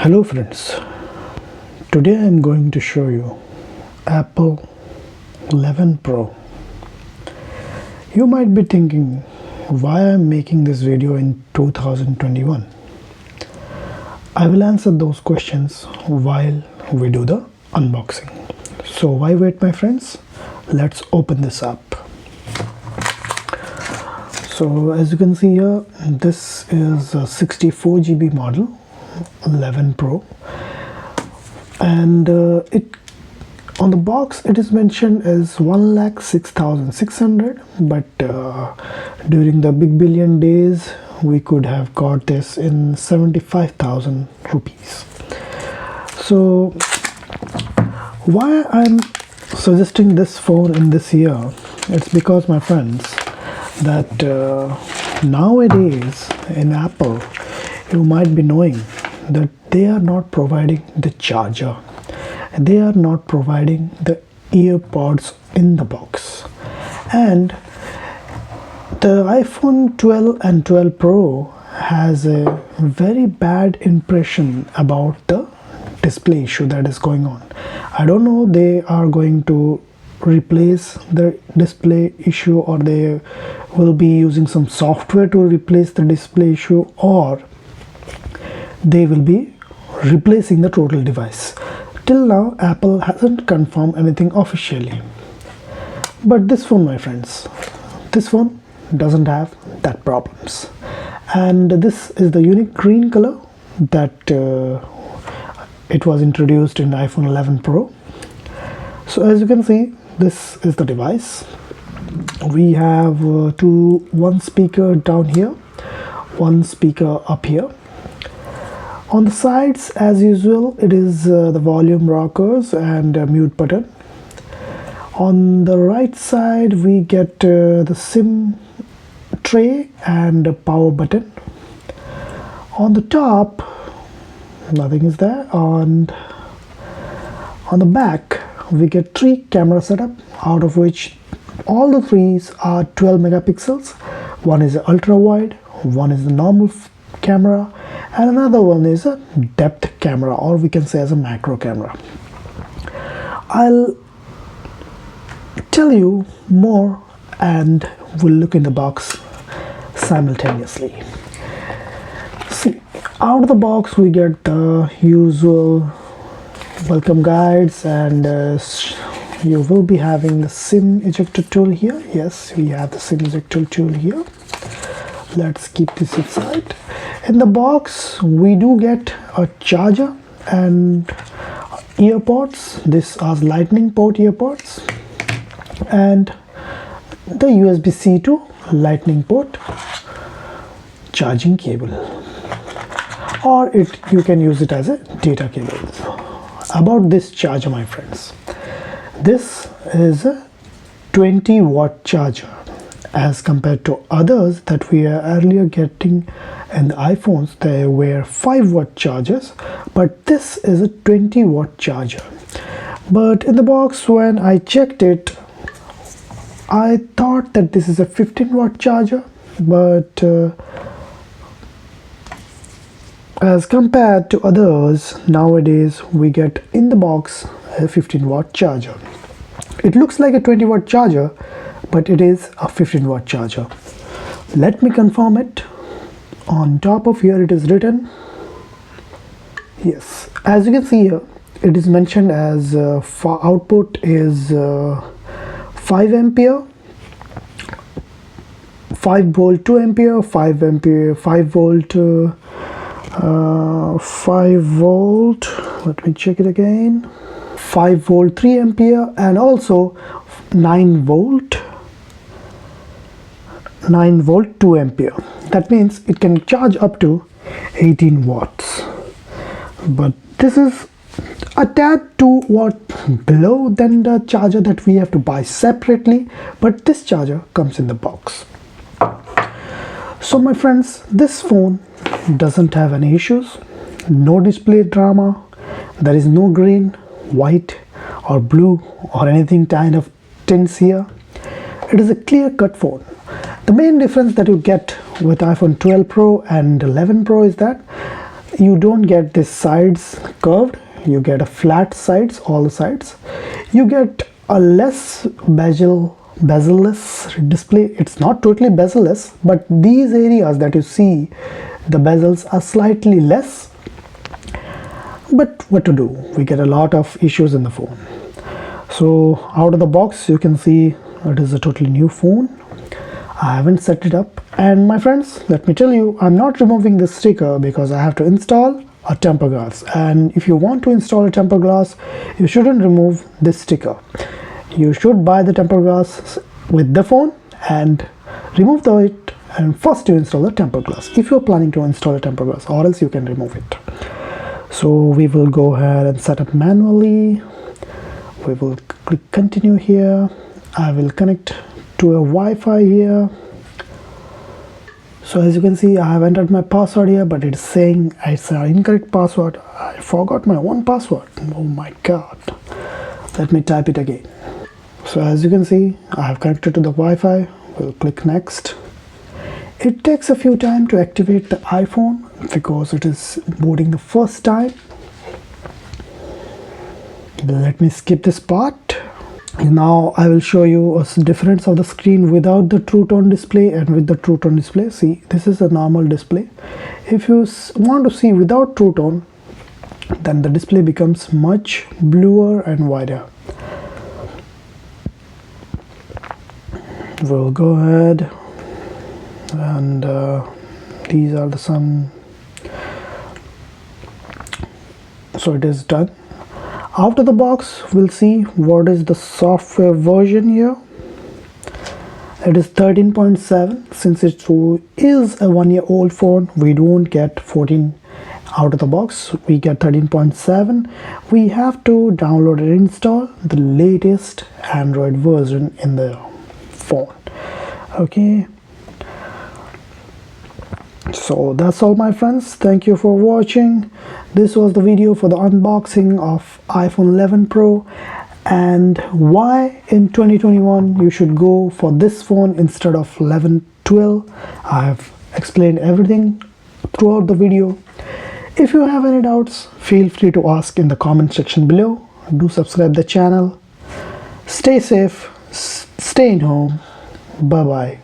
Hello friends, today I am going to show you Apple 11 Pro. You might be thinking why I am making this video in 2021. I will answer those questions while we do the unboxing. So why wait, my friends? Let's open this up. So as you can see here, this is a 64 GB model 11 Pro, and it on the box it is mentioned as 1,06,600, but during the big billion days we could have got this in 75,000 rupees. So why I'm suggesting this phone in this year, it's because, my friends, that nowadays in Apple, you might be knowing that they are not providing the charger, they are not providing the earpods in the box, and the iPhone 12 and 12 Pro has a very bad impression about the display issue that is going on. I don't know, they are going to replace the display issue, or they will be using some software to replace the display issue, or they will be replacing the total device. Till now Apple hasn't confirmed anything officially, but this phone, my friends, this phone doesn't have that problems, and this is the unique green color that it was introduced in iPhone 11 Pro. So as you can see, this is the device. We have one speaker down here, one speaker up here. On the sides, as usual, it is the volume rockers and mute button. On the right side we get the SIM tray and a power button. On the top, nothing is there. On the back we get 3 camera setup, out of which all the 3s are 12 megapixels. One is ultra wide, one is the normal camera, and another one is a depth camera, or we can say as a macro camera. I'll tell you more and we'll look in the box simultaneously. See, out of the box we get the usual welcome guides, and you will be having the SIM ejector tool here. Yes, we have the SIM ejector tool here. Let's keep this aside. In the box we do get a charger and earpods. These are lightning port earpods, and the USB-C to lightning port charging cable, or you can use it as a data cable. About this charger, my friends, this is a 20-watt charger, as compared to others that we are earlier getting in the iPhones. They were 5-watt chargers, but this is a 20-watt charger. But in the box, when I checked it, I thought that this is a 15-watt charger, but as compared to others, nowadays we get in the box a 15-watt charger. It looks like a 20-watt charger, but it is a 15-watt charger. Let me confirm it. On top of here it is written, yes, as you can see here, it is mentioned as output is 5 ampere, 5 volt 2 ampere, 5 ampere 5 volt 5 volt, let me check it again, 5 volt 3 ampere, and also 9 volt 2 ampere. That means it can charge up to 18 watts, but this is a tad 2 watt below than the charger that we have to buy separately, but this charger comes in the box. So my friends, this phone doesn't have any issues, no display drama, there is no green, white or blue or anything kind of tints here. It is a clear-cut phone. The main difference that you get with iPhone 12 Pro and 11 Pro is that you don't get the sides curved, you get a flat sides, all the sides. You get a less bezel-less display. It's not totally bezel-less, but these areas that you see, the bezels are slightly less. But what to do? We get a lot of issues in the phone. So out of the box, you can see it is a totally new phone. I haven't set it up, and my friends, let me tell you, I'm not removing this sticker because I have to install a tempered glass. And if you want to install a tempered glass, you shouldn't remove this sticker. You should buy the tempered glass with the phone and remove it, and first you install the tempered glass if you're planning to install a tempered glass, or else you can remove it. So we will go ahead and set up manually. We will click continue here. I will connect to a Wi-Fi here. So as you can see, I have entered my password here, but it's saying it's an incorrect password. I forgot my own password. Oh my god. Let me type it again. So as you can see, I have connected to the Wi-Fi. We'll click next. It takes a few time to activate the iPhone because it is booting the first time. Let me skip this part. Now I will show you a difference of the screen without the True Tone display and with the True Tone display. See, this is a normal display. If you want to see without True Tone, then the display becomes much bluer and wider. We'll go ahead and these are the some. So it is done. Out of the box, we'll see what is the software version here. It is 13.7. Since it is a 1-year-old phone, we don't get 14 out of the box. We get 13.7. We have to download and install the latest Android version in the phone. Okay. So that's all, my friends. Thank you for watching. This was the video for the unboxing of iPhone 11 Pro and why in 2021 you should go for this phone instead of 11 12. I have explained everything throughout the video. If you have any doubts, feel free to ask in the comment section below. Do subscribe the channel. Stay safe, stay in home. Bye bye.